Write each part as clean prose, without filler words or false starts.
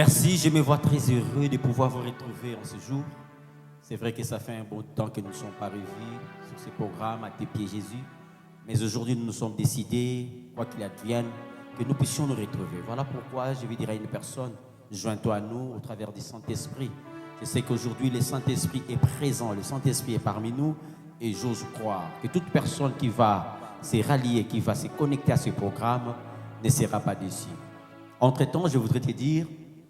Merci, je me vois très heureux de pouvoir vous retrouver en ce jour. C'est vrai que ça fait un bon temps que nous ne sommes pas revus sur ce programme à tes pieds Jésus. Mais aujourd'hui, nous nous sommes décidés, quoi qu'il advienne, que nous puissions nous retrouver. Voilà pourquoi je vais dire à une personne, joins-toi à nous au travers du Saint-Esprit. Je sais qu'aujourd'hui, le Saint-Esprit est présent, le Saint-Esprit est parmi nous. Et j'ose croire que toute personne qui va se rallier, qui va se connecter à ce programme, ne sera pas déçue. Entre-temps, je voudrais te dire,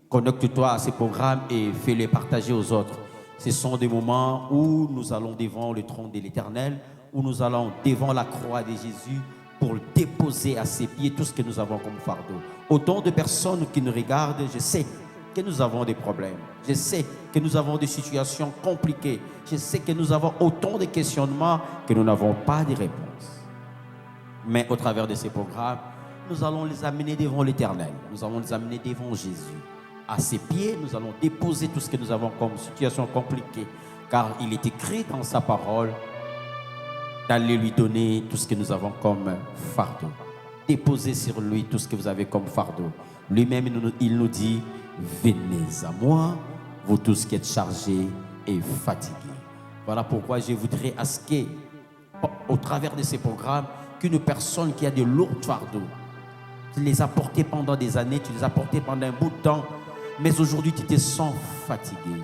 connecte-toi à ce programme et fais-le partager aux autres. Ce sont des moments où nous allons devant le trône de l'Éternel, où nous allons devant la croix de Jésus pour déposer à ses pieds tout ce que nous avons comme fardeau. Autant de personnes qui nous regardent, je sais que nous avons des problèmes. Je sais que nous avons des situations compliquées. Je sais que nous avons autant de questionnements que nous n'avons pas de réponses. Mais au travers de ces programmes, nous allons les amener devant l'Éternel. Nous allons les amener devant Jésus. À ses pieds, nous allons déposer tout ce que nous avons comme situation compliquée. Car il est écrit dans sa parole d'aller lui donner tout ce que nous avons comme fardeau. Déposez sur lui tout ce que vous avez comme fardeau. Lui-même, il nous dit, venez à moi, vous tous qui êtes chargés et fatigués. Voilà pourquoi je voudrais à ce que, au travers de ces programmes, qu'une personne qui a de lourds fardeaux, tu les as portés pendant des années, tu les as portés pendant un bout de temps, mais aujourd'hui tu te sens fatigué.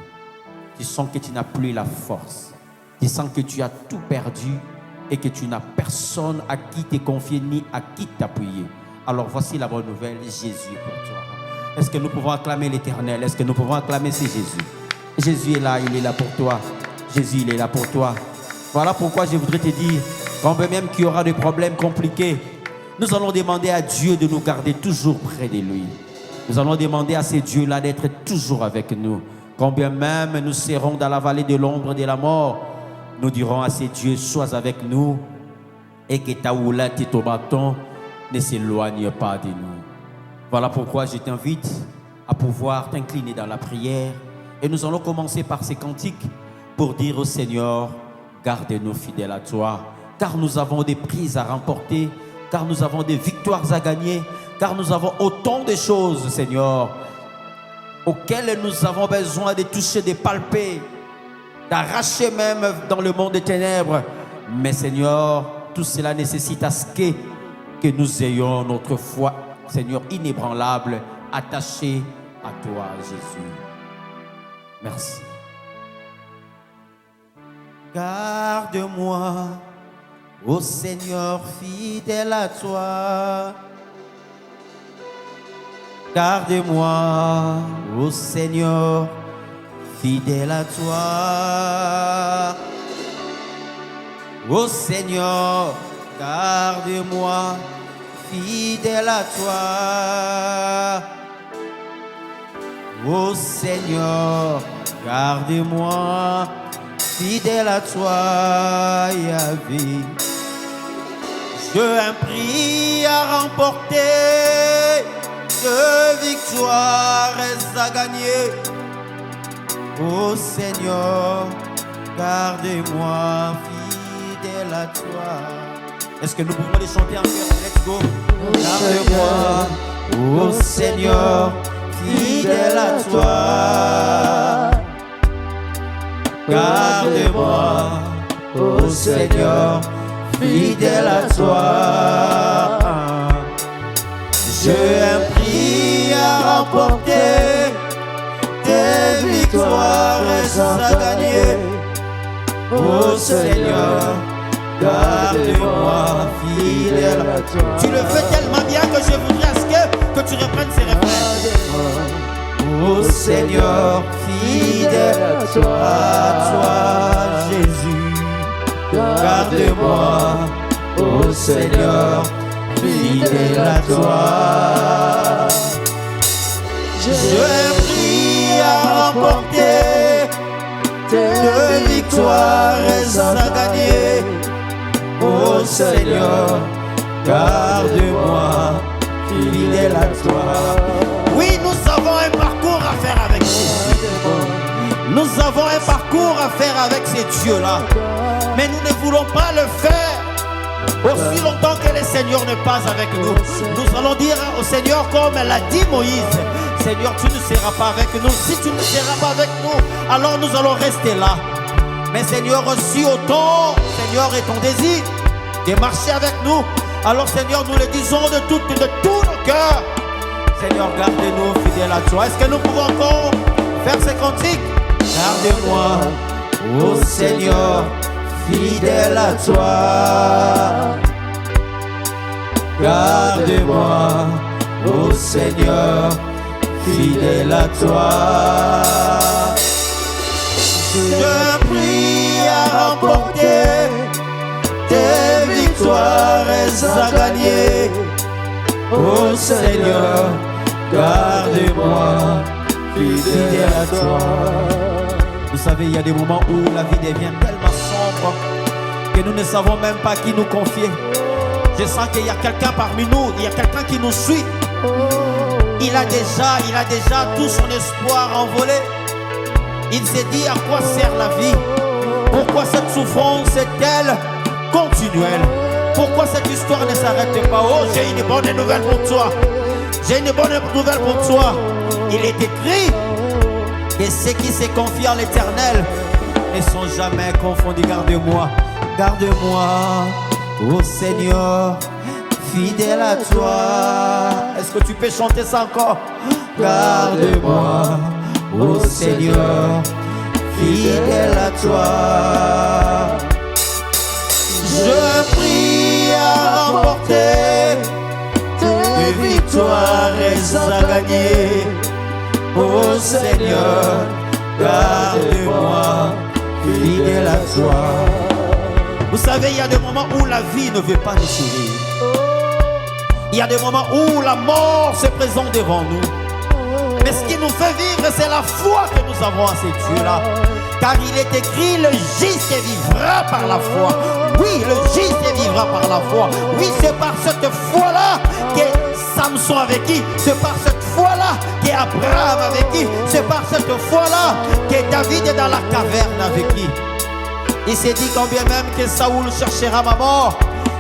Tu sens que tu n'as plus la force. Tu sens que tu as tout perdu et que tu n'as personne à qui te confier ni à qui t'appuyer. Alors voici la bonne nouvelle, Jésus est pour toi. Est-ce que nous pouvons acclamer l'Éternel? Est-ce que nous pouvons acclamer ce Jésus? Jésus est là, il est là pour toi. Jésus, il est là pour toi. Voilà pourquoi je voudrais te dire, quand même qu'il y aura des problèmes compliqués, nous allons demander à Dieu de nous garder toujours près de lui. Nous allons demander à ces dieux-là d'être toujours avec nous. Quand bien même nous serons dans la vallée de l'ombre de la mort, nous dirons à ces dieux, sois avec nous et que ta houlette et ton bâton ne s'éloignent pas de nous. Voilà pourquoi je t'invite à pouvoir t'incliner dans la prière. Et nous allons commencer par ces cantiques pour dire au Seigneur, garde-nous fidèles à toi, car nous avons des prises à remporter, car nous avons des victoires à gagner, car nous avons autant de choses, Seigneur, auxquelles nous avons besoin de toucher, de palper, d'arracher même dans le monde des ténèbres. Mais Seigneur, tout cela nécessite à ce que nous ayons notre foi, Seigneur, inébranlable, attachée à toi, Jésus. Merci. Garde-moi, ô Seigneur, fidèle à toi. Garde-moi, ô Seigneur, fidèle à toi. Ô Seigneur, garde-moi, fidèle à toi. Ô Seigneur, garde-moi, fidèle à toi, Yahvé. J'ai un prix à remporter, de victoires à gagner. Ô Seigneur, garde-moi, fidèle à toi. Est-ce que nous pouvons les chanter en chœur? Let's go. Garde-moi, ô Seigneur, fidèle à toi. Garde-moi, ô Seigneur, fidèle à toi. J'ai un prix à remporter, des victoires à gagner. Ô Seigneur, garde-moi, fidèle à toi. Tu le fais tellement bien que je voudrais à ce que tu reprennes ces refrains. Ô Seigneur, fidèle à toi, Jésus. Garde-moi, ô Seigneur, fidèle à toi. J'ai un prix à remporter, de victoires à gagner. Ô Seigneur, garde-moi, fidèle à toi. Oui, nous avons un parcours à faire avec Jésus. Nous avons un parcours à faire avec ces dieux-là. Mais nous ne voulons pas le faire aussi longtemps que le Seigneur n'est pas avec nous. Nous allons dire au Seigneur, comme l'a dit Moïse, Seigneur, tu ne seras pas avec nous. Si tu ne seras pas avec nous, alors nous allons rester là. Mais Seigneur, si autant, Seigneur, est ton désir de marcher avec nous, alors Seigneur, nous le disons de tout nos cœurs. Seigneur, garde-nous fidèles à toi. Est-ce que nous pouvons encore faire ces cantiques? Garde-moi, ô Seigneur, fidèle à toi. Garde-moi, ô Seigneur, fidèle à toi. Je prie à remporter tes victoires à gagner. Ô Seigneur, garde-moi, fidèle à toi. Vous savez, il y a des moments où la vie devient tellement sombre que nous ne savons même pas qui nous confier. Je sens qu'il y a quelqu'un parmi nous, il y a quelqu'un qui nous suit. Il a déjà tout son espoir envolé. Il s'est dit à quoi sert la vie? Pourquoi cette souffrance est-elle continuelle? Pourquoi cette histoire ne s'arrête pas? Oh, j'ai une bonne nouvelle pour toi. J'ai une bonne nouvelle pour toi. Il est écrit que ceux qui se confient en l'Éternel ne sont jamais confondus. Garde-moi, garde-moi, ô Seigneur, fidèle à toi. Est-ce que tu peux chanter ça encore? Garde-moi, ô Seigneur, fidèle à toi. Je prie à remporter tes victoires à gagner. Ô Seigneur, garde-moi, fidèle à toi. Vous savez, il y a des moments où la vie ne veut pas nous sourire. Il y a des moments où la mort se présente devant nous. Mais ce qui nous fait vivre, c'est la foi que nous avons à ces dieux-là. Car il est écrit, le juste vivra par la foi. Oui, le juste vivra par la foi. Oui, c'est par cette foi-là que Samson a vécu. C'est par cette foi-là qu'Abraham a vécu. C'est par cette foi-là que David est dans la caverne a vécu. Il s'est dit quand bien même que Saoul cherchera ma mort,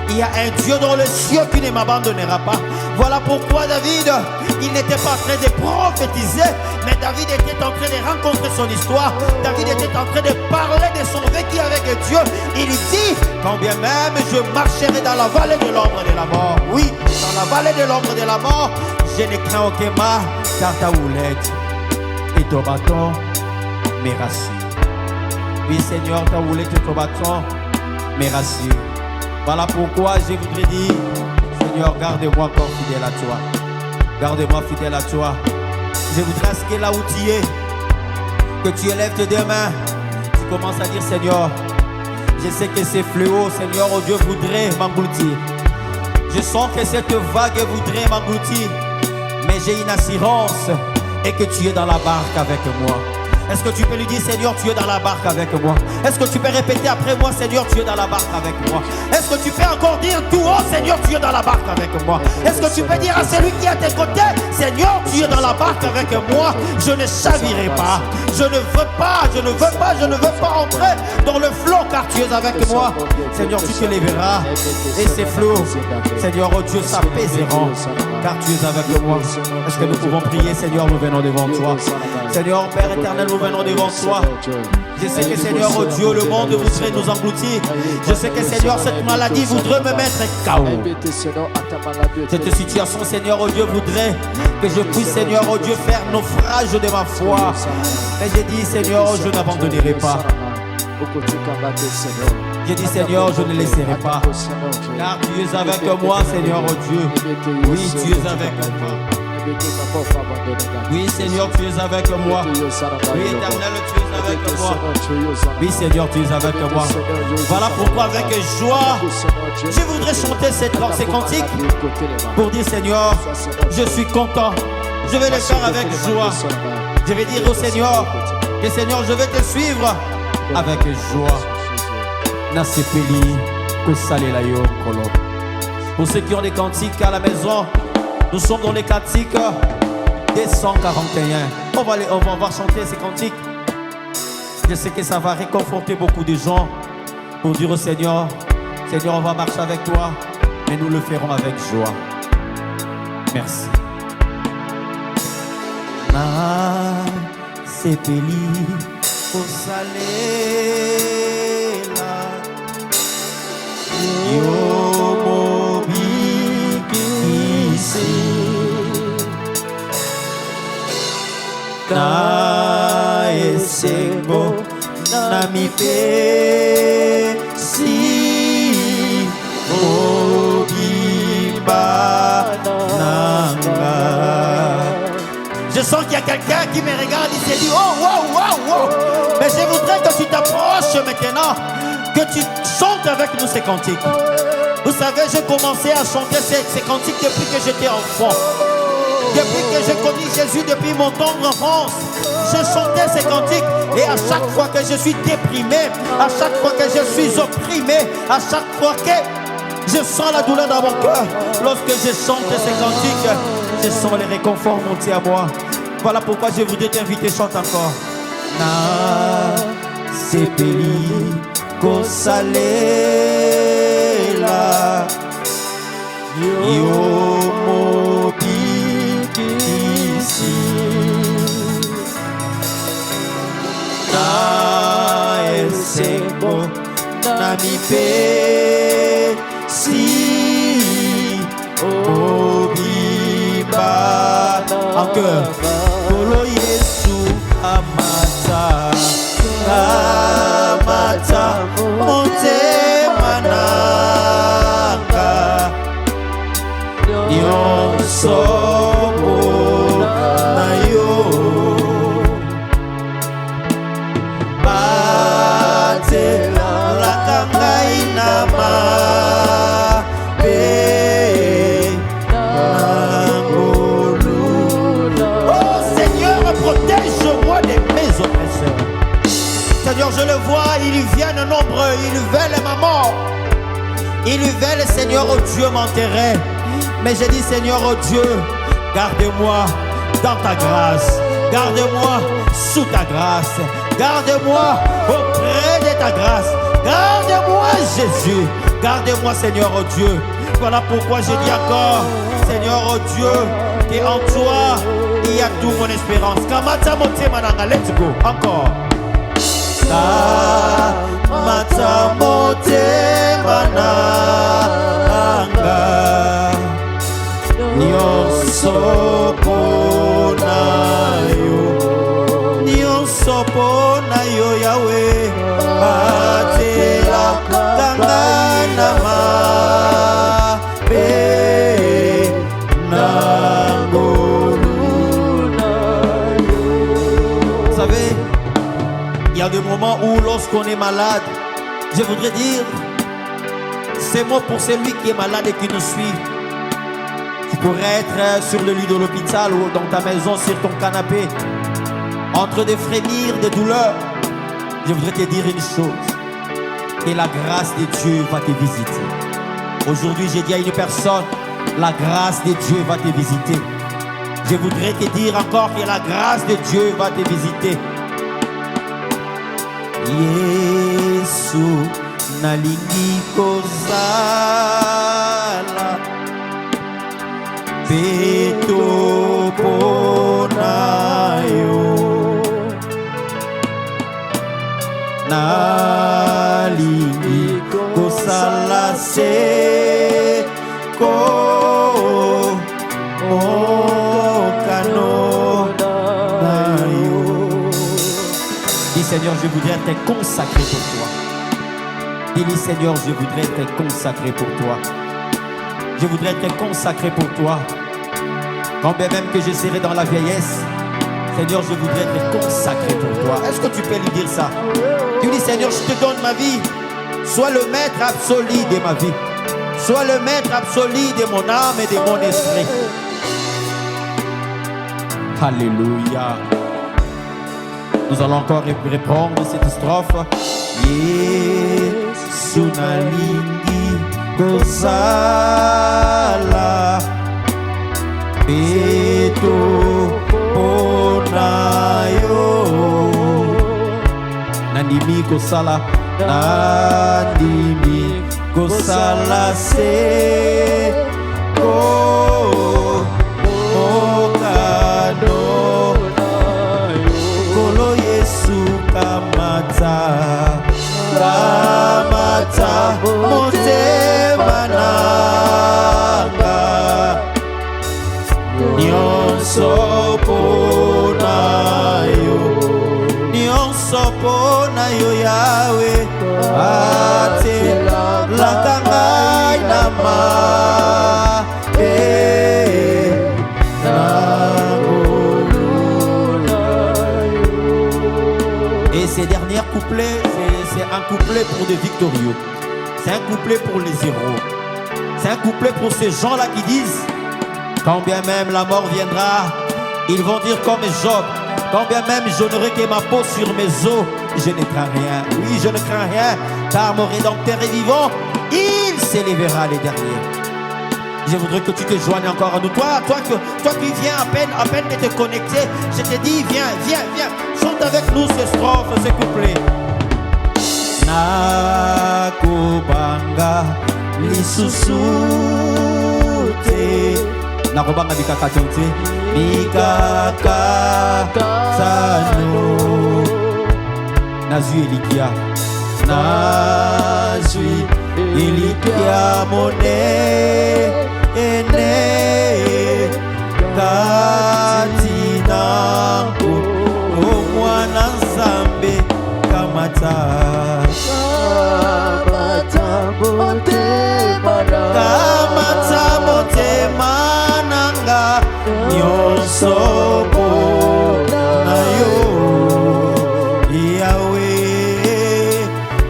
il y a un Dieu dans le ciel qui ne m'abandonnera pas. Voilà pourquoi David, il n'était pas en train de prophétiser, mais David était en train de rencontrer son histoire. David était en train de parler de son vécu avec Dieu. Il dit, quand bien même je marcherai dans la vallée de l'ombre de la mort. Oui, dans la vallée de l'ombre de la mort, je ne crains aucun mal, car ta houlette et ton bâton me rassurent. Oui Seigneur, ta houlette et ton bâton me rassurent. Voilà pourquoi je voudrais dire, Seigneur, garde-moi encore fidèle à toi. Garde-moi fidèle à toi. Je voudrais ce que là où tu es, que tu élèves tes deux mains, tu commences à dire, Seigneur, je sais que ces fléaux, Seigneur, oh Dieu, voudrait m'engloutir. Je sens que cette vague voudrait m'engloutir, mais j'ai une assurance et que tu es dans la barque avec moi. Est-ce que tu peux lui dire, Seigneur, tu es dans la barque avec moi? Est-ce que tu peux répéter après moi, Seigneur, tu es dans la barque avec moi? Est-ce que tu peux encore dire tout haut, Seigneur, tu es dans la barque avec moi? Est-ce que tu peux dire à celui qui est à tes côtés, Seigneur, tu es dans la barque avec moi? Je ne chavirai pas. Je ne veux pas, je ne veux pas, je ne veux pas entrer dans le flot car tu es avec moi. Seigneur, tu te lèveras et ces flots, Seigneur, oh Dieu, s'apaiseront car tu es avec moi. Est-ce que nous pouvons prier, Seigneur, nous venons devant toi. Seigneur, Père éternel, nous venons devant toi. Je sais que Seigneur, oh Dieu, le monde voudrait nous engloutir. Je sais que Seigneur, cette maladie voudrait me mettre KO. Cette situation, Seigneur, oh Dieu, voudrait que je puisse, Seigneur, oh Dieu, faire naufrage de ma foi. Mais j'ai dit, Seigneur, je n'abandonnerai pas. J'ai dit, Seigneur, je ne laisserai pas. Car tu es avec moi, Seigneur, oh Dieu. Oui, tu es avec moi. Oui, Seigneur, tu es avec moi. Oui, éternel, tu es avec moi. Oui, Seigneur, tu es avec moi. Voilà pourquoi, avec joie, je voudrais chanter ces cantiques pour dire, Seigneur, je suis content. Je vais le faire avec joie. Je vais dire au Seigneur que, Seigneur, je vais te suivre avec joie. Nasepeli, Kosalelayo, Kolo. Pour ceux qui ont des cantiques à la maison, nous sommes dans les cantiques des 141. On va chanter ces cantiques. Je sais que ça va réconforter beaucoup de gens pour dire au Seigneur, Seigneur, on va marcher avec toi, mais nous le ferons avec joie. Merci. na sepeli kosalela yo mobikisi na esengo na mipesi mobimba nanga. Je sens qu'il y a quelqu'un qui me regarde et se dit oh wow wow wow. Mais je voudrais que tu t'approches maintenant, que tu chantes avec nous ces cantiques. Vous savez, j'ai commencé à chanter ces cantiques depuis que j'étais enfant. Depuis que j'ai connu Jésus, depuis mon tendre enfance, je chantais ces cantiques. Et à chaque fois que je suis déprimé, à chaque fois que je suis opprimé, à chaque fois que je sens la douleur dans mon cœur, lorsque je chante ces cantiques, je sens les réconforts monter à moi. Voilà pourquoi je voudrais t'inviter, chante encore. Na sepeli kosalela yo mobikisi na esengo na mipesi obimba. En cœur. Kolo Yesu amata amata motema nanga nyonso na yo batelaka ngai na mabe. Protège-moi de mes oppresseurs. Seigneur, je le vois, ils viennent nombreux, ils veulent ma mort. Ils veulent, Seigneur, oh Dieu, m'enterrer. Mais j'ai dit, Seigneur, oh Dieu, garde-moi dans ta grâce. Garde-moi sous ta grâce. Garde-moi auprès de ta grâce. Garde-moi, Jésus. Garde-moi, Seigneur, oh Dieu. Voilà pourquoi je dis encore, Seigneur, oh Dieu, et en toi, il y a toute mon espérance. Kamata motema nanga, let's go. Encore. Kamata motema nanga, nyonso pona yo, nyonso pona yo Yahweh. Batela kanga na mabe nango. Il y a des moments où lorsqu'on est malade, je voudrais dire ces mots pour celui qui est malade et qui nous suit. Tu pourrais être sur le lit de l'hôpital ou dans ta maison, sur ton canapé, entre des frémir, des douleurs. Je voudrais te dire une chose, que la grâce de Dieu va te visiter. Aujourd'hui, j'ai dit à une personne, la grâce de Dieu va te visiter. Je voudrais te dire encore que la grâce de Dieu va te visiter. Yesu nalingi kozala peto pona yo nalingi kozala se ko okano na yo. Dis Seigneur, je voudrais être consacré pour toi. Dis-lui Seigneur, je voudrais être consacré pour toi. Je voudrais être consacré pour toi. Quand bien même que je serai dans la vieillesse, Seigneur, je voudrais être consacré pour toi. Est-ce que tu peux lui dire ça? Tu dis Seigneur, je te donne ma vie. Sois le maître absolu de ma vie. Sois le maître absolu de mon âme et de mon esprit. Alléluia. Nous allons encore reprendre cette strophe. Yesu nalingi kozala peto pona yo nandimi kosala nandimi kosala se ko okano Et ces derniers couplets, c'est un couplet pour des victorieux. C'est un couplet pour les héros. C'est un couplet pour ces gens-là qui disent, quand bien même la mort viendra, ils vont dire comme Job, quand bien même je n'aurai que ma peau sur mes os, je ne crains rien. Oui, je ne crains rien, car mon Rédempteur est vivant, il s'élèvera les derniers. Je voudrais que tu te joignes encore à nous. Toi qui viens à peine de te connecter, je te dis, viens. Chante avec nous ces strophes, ces couplets. Nakobanga lisusu te, nakobanga bikakato te, bikakatano. Nazui elikia, nazui elikia mone ene katinango omwana nzambe kamata motema nanga nyonso na yo yawe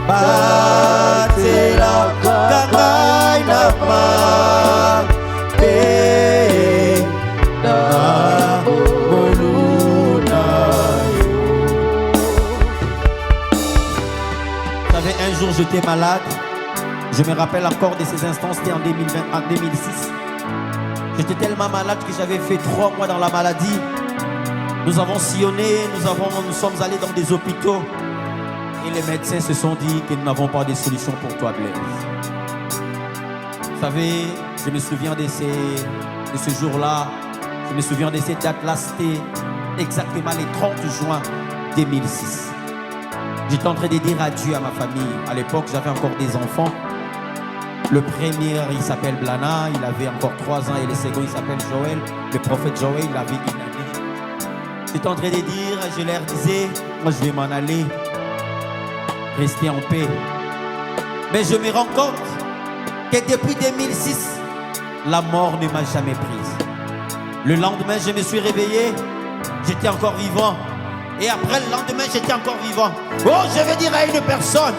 batela kangai na mabe na boluna yo. Vous savez, un jour j'étais malade. Je me rappelle encore de ces instants, c'était en 2006. J'étais tellement malade que j'avais fait 3 mois dans la maladie. Nous avons sillonné, nous sommes allés dans des hôpitaux. Et les médecins se sont dit que nous n'avons pas de solution pour toi, Blaise. Vous savez, je me souviens de ce jour-là. Je me souviens de cette date-là, c'était exactement le 30 juin 2006. J'étais en train de dire adieu à ma famille. À l'époque, j'avais encore des enfants. Le premier, il s'appelle Blana, il avait encore 3 ans, et le second, il s'appelle Joël. Le prophète Joël, il avait 1 année. J'étais en train de dire, je leur disais, moi je vais m'en aller, rester en paix. Mais je me rends compte que depuis 2006, la mort ne m'a jamais prise. Le lendemain, je me suis réveillé, j'étais encore vivant. Et après le lendemain, j'étais encore vivant. Oh, je veux dire à une personne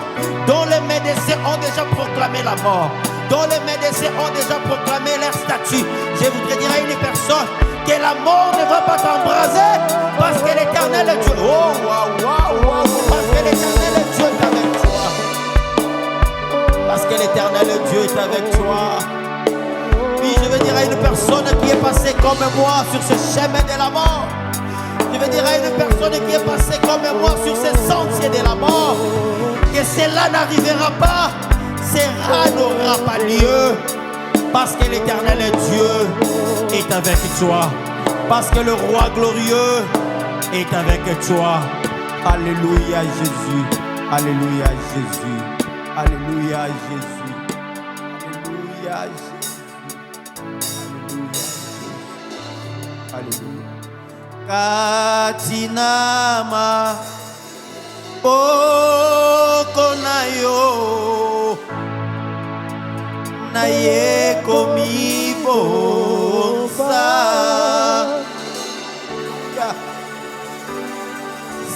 dont les médecins ont déjà proclamé la mort, dont les médecins ont déjà proclamé leur statut. Je voudrais dire à une personne que la mort ne va pas t'embraser parce que l'Éternel est Dieu. Oh, waouh. Parce que l'Éternel est Dieu est avec toi. Parce que l'Éternel est Dieu est avec toi. Puis je veux dire à une personne qui est passée comme moi sur ce chemin de la mort. Je veux dire à une personne qui est passée comme moi sur ces sentiers de la mort, que cela n'arrivera pas, cela n'aura pas lieu, parce que l'Éternel est Dieu est avec toi, parce que le roi glorieux est avec toi. Alléluia Jésus, alléluia Jésus, alléluia Jésus, alléluia Jésus, alléluia, alléluia. Katinama okonayo na ye komi bonsa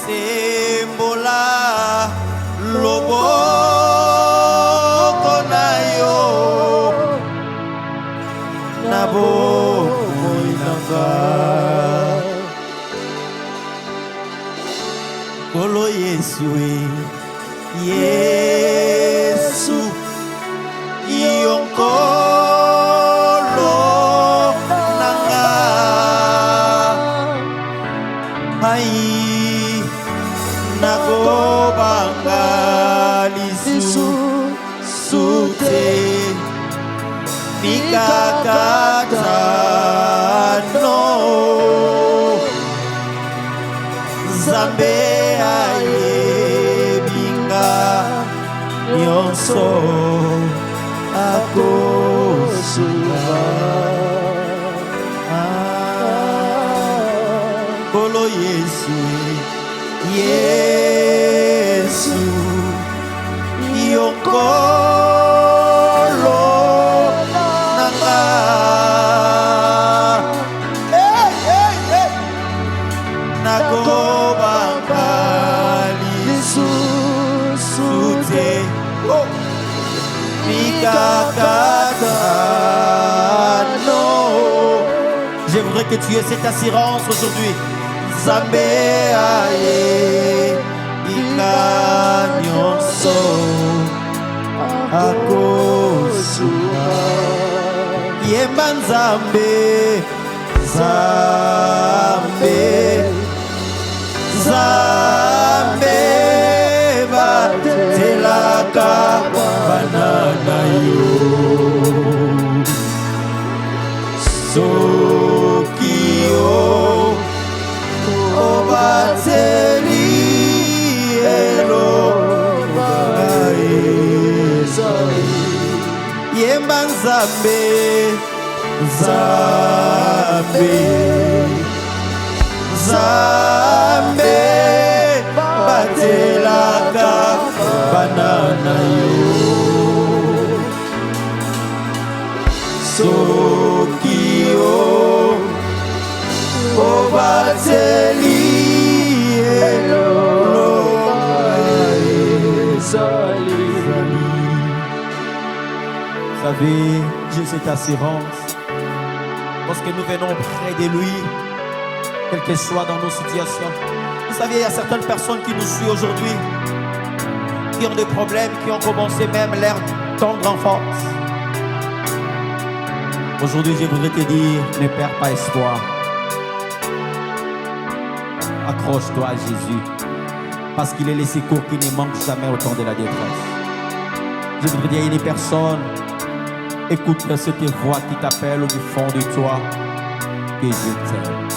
sembola loboko nayo nabo moinanga Kolo Yesu, Yesu, yonkolo nanga, ai nakobanga lisu sute, mikakatano, Zambe. Nyonso akosuba Kolo Yesu Yesu yonkolo Mikakatano. J'aimerais que tu aies cette assurance aujourd'hui. Zambé aye ikanyonso akosuka yemba Nzambe Nzambe Nzambe batelaka banana yo Sokio Obateli Elo Yemba Nzambe Nzambe Nzambe batelaka banana yo Sokio Obateli Vous savez, j'ai cette assurance. Lorsque nous venons près de lui, quel que soit dans nos situations. Vous savez, il y a certaines personnes qui nous suivent aujourd'hui, qui ont des problèmes, qui ont commencé même leur tendre enfance. Aujourd'hui, je voudrais te dire, ne perds pas espoir. Accroche-toi à Jésus, parce qu'il est le secours qui ne manque jamais au temps de la détresse. Je voudrais dire à une personne, écoute cette voix qui t'appelle du fond de toi, que je t'aime.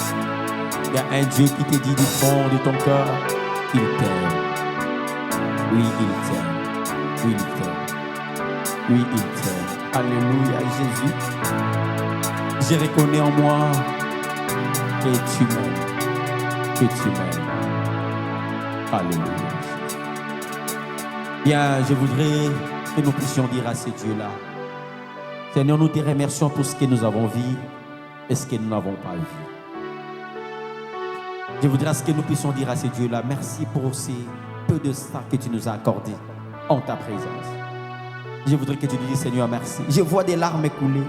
Il y a un Dieu qui te dit du fond de ton cœur qu'il t'aime. Oui, il t'aime. Oui, il t'aime. Oui, il t'aime. Alléluia, Jésus. Je reconnais en moi que tu m'aimes. Que tu m'aimes. Alléluia. Bien, je voudrais que nous puissions dire à ce Dieu-là, Seigneur, nous te remercions pour ce que nous avons vu et ce que nous n'avons pas vu. Je voudrais que nous puissions dire à ce Dieu-là, merci pour ces peu de temps que tu nous as accordé en ta présence. Je voudrais que tu nous dises, Seigneur, merci. Je vois des larmes couler.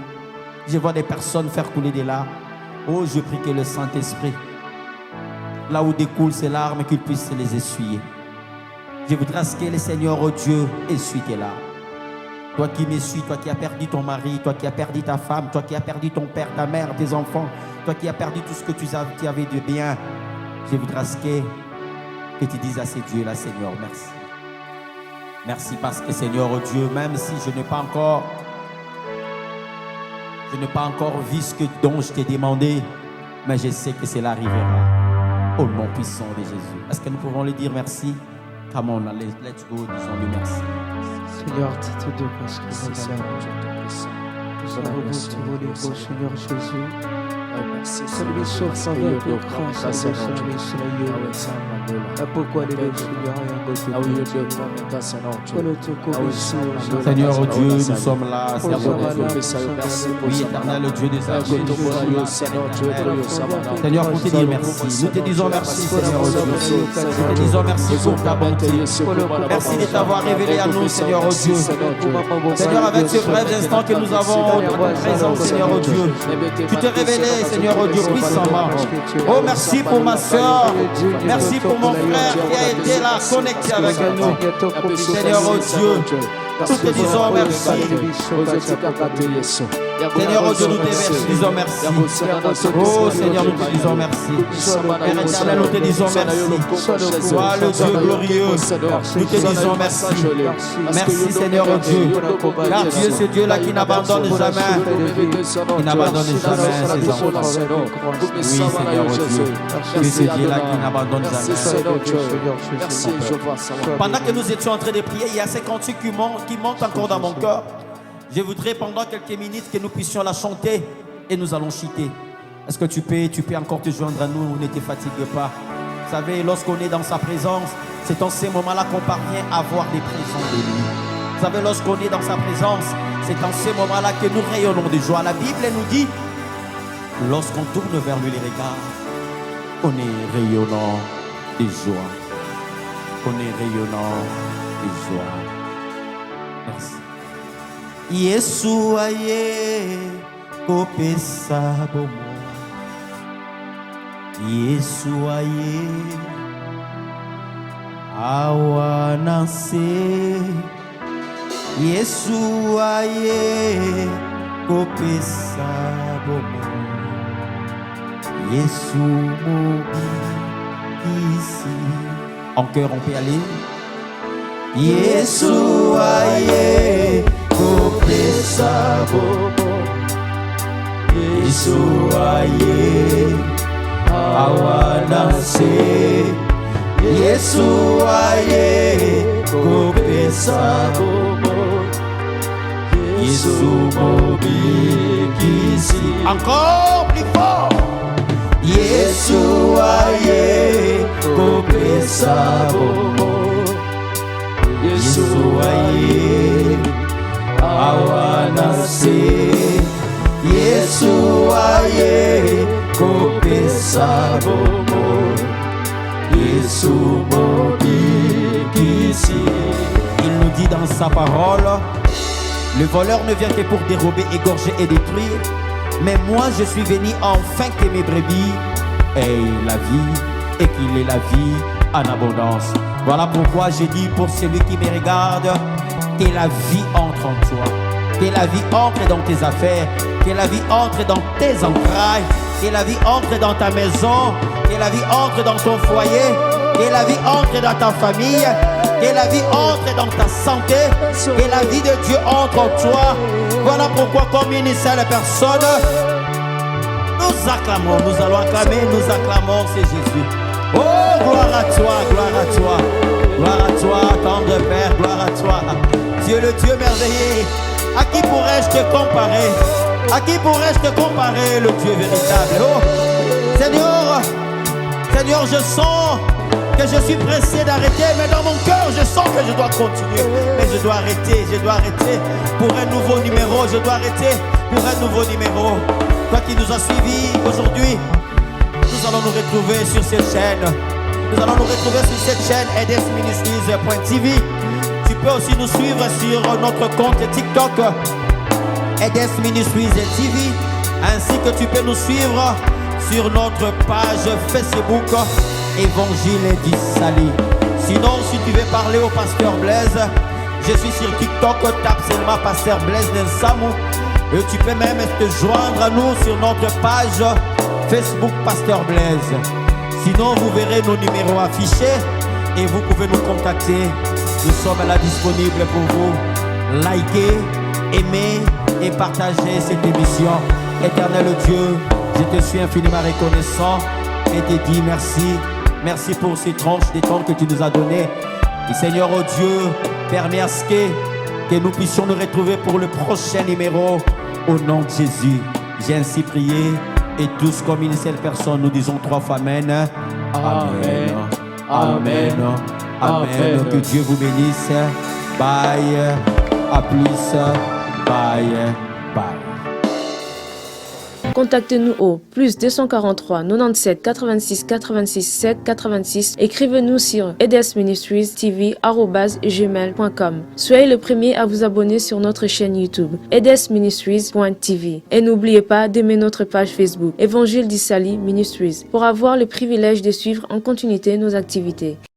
Je vois des personnes faire couler des larmes. Oh, je prie que le Saint-Esprit, là où découlent ces larmes, qu'il puisse les essuyer. Je voudrais que le Seigneur, oh Dieu, essuie tes larmes. Toi qui m'essuies, toi qui as perdu ton mari, toi qui as perdu ta femme, toi qui as perdu ton père, ta mère, tes enfants, toi qui as perdu tout ce que tu avais de bien, je voudrais que tu dises à ces dieux-là, Seigneur, merci. Merci parce que, Seigneur, oh Dieu, même si je n'ai pas encore vu ce dont je t'ai demandé, mais je sais que cela arrivera. Au nom puissant de Jésus. Est-ce que nous pouvons lui dire merci? Come on, let's go, disons-lui merci. Seigneur, titre de parce que nous allons Seigneur Jésus. Celui sauf avec le grand Seigneur, pourquoi les Seigneur Dieu, nous sommes là, Seigneur. Oui, éternel Dieu des armées, Seigneur, pour te dire merci. Nous te disons merci, Seigneur Dieu. Nous te disons merci pour ta bonté. Merci de t'avoir révélé à nous, Seigneur Dieu. Seigneur, avec ces brefs instants que nous avons dans ta présence, Seigneur Dieu, tu t'es révélé, Seigneur Dieu, puissamment. Oh, merci pour ma soeur. Merci pour mon frère qui a été là, connecté avec nous. Seigneur Dieu, nous te disons merci. Seigneur Dieu, nous te disons merci. Oh Seigneur, nous te disons merci. Père éternel, nous te disons merci. Sois le Dieu glorieux. Nous te disons merci. Merci Seigneur Dieu. Car Dieu, c'est Dieu là qui n'abandonne jamais. Il n'abandonne jamais ses enfants. Oui Seigneur Dieu. Tu es ce Dieu là qui n'abandonne jamais. Pendant que nous étions en train de prier, il y a ces cantiques qui montent encore dans mon cœur. Je voudrais pendant quelques minutes que nous puissions la chanter et nous allons chuter. Est-ce que tu peux encore te joindre à nous, ne te fatigue pas. Vous savez, lorsqu'on est dans sa présence, c'est en ces moments-là qu'on parvient à voir les présents de lui. Vous savez, lorsqu'on est dans sa présence, c'est en ces moments-là que nous rayonnons de joie. La Bible nous dit, lorsqu'on tourne vers lui les regards, on est rayonnant de joie. On est rayonnant de joie. Merci. Yesu aye kopesa bomo. Yesu aye awanase. Yesu aye kopesa bomo. Yesu mobi ici. En cœur on peut aller. Yesu aye kopesa bomo. Yesu aye awanase. Yesu aye kopesa bomo. Yesu mobikisi. Encore plus fort. Yesu aye kopesa bomo. Yesu aye awanase. Yesu aye kopesa bomo. Yesu mobikisi. Il nous dit dans sa parole: le voleur ne vient que pour dérober, égorger et détruire. Mais moi je suis venu afin que mes brebis aient la vie et qu'il ait la vie en abondance. Voilà pourquoi je dis pour celui qui me regarde, que la vie entre en toi, que la vie entre dans tes affaires, que la vie entre dans tes entrailles, que la vie entre dans ta maison, que la vie entre dans ton foyer, que la vie entre dans ta famille, que la vie entre dans ta santé, que la vie de Dieu entre en toi. Voilà pourquoi comme une seule personne, nous acclamons, nous allons acclamer, nous acclamons, c'est Jésus. Oh, gloire à toi, gloire à toi, gloire à toi, tendre Père, gloire à toi. Dieu le Dieu merveilleux, à qui pourrais-je te comparer? À qui pourrais-je te comparer, le Dieu véritable? Oh, Seigneur, Seigneur, je sens que je suis pressé d'arrêter, mais dans mon cœur, je sens que je dois continuer. Mais je dois arrêter pour un nouveau numéro, je dois arrêter pour un nouveau numéro. Toi qui nous as suivis aujourd'hui, nous allons nous retrouver sur cette chaîne. Nous allons nous retrouver sur cette chaîne edesministries.tv. Tu peux aussi nous suivre sur notre compte TikTok Edes Ministries TV, ainsi que tu peux nous suivre sur notre page Facebook Évangile d'Issali. Sinon, si tu veux parler au pasteur Blaise, je suis sur TikTok, tape seulement pasteur Blaise Nensamou. Et tu peux même te joindre à nous sur notre page Facebook Pasteur Blaise. Sinon, vous verrez nos numéros affichés et vous pouvez nous contacter. Nous sommes là disponibles pour vous. Likez, aimez et partagez cette émission. Éternel Dieu, je te suis infiniment reconnaissant et te dis merci. Merci pour ces tranches de temps que tu nous as données. Et Seigneur, oh Dieu, permets à ce que nous puissions nous retrouver pour le prochain numéro. Au nom de Jésus, j'ai ainsi prié. Et tous comme une seule personne, nous disons 3 fois Amen. Amen. Amen. Amen. Que Dieu vous bénisse. Bye. À plus. Bye. Bye. Contactez-nous au +243 97 86 86 7 86. Écrivez-nous sur edesministriestv@gmail.com. Soyez le premier à vous abonner sur notre chaîne YouTube edesministries.tv et n'oubliez pas d'aimer notre page Facebook Évangile d'Issali Ministries pour avoir le privilège de suivre en continuité nos activités.